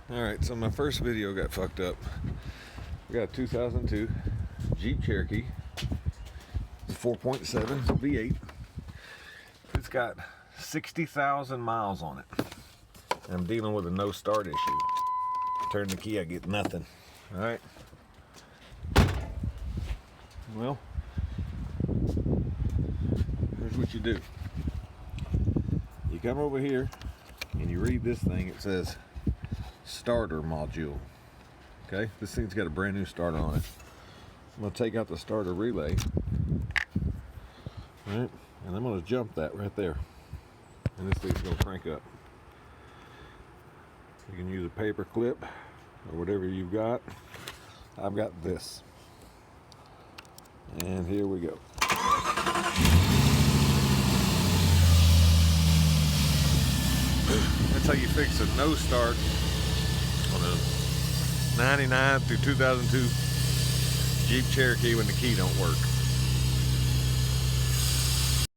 Alright, so my first video got fucked up. I got a 2002 Jeep Cherokee. It's a 4.7 V8. It's got 60,000 miles on it. And I'm dealing with a no start issue. Turn the key, I get nothing. Alright. Well, here's what you do. You come over here and you read this thing. It says starter module. Okay, this thing's got a brand new starter on it. I'm going to take out the starter relay. Alright, and I'm going to jump that right there. And this thing's going to crank up. You can use a paper clip or whatever you've got. I've got this. And here we go. That's how you fix a no start on a 99 through 2002 Jeep Cherokee when the key don't work.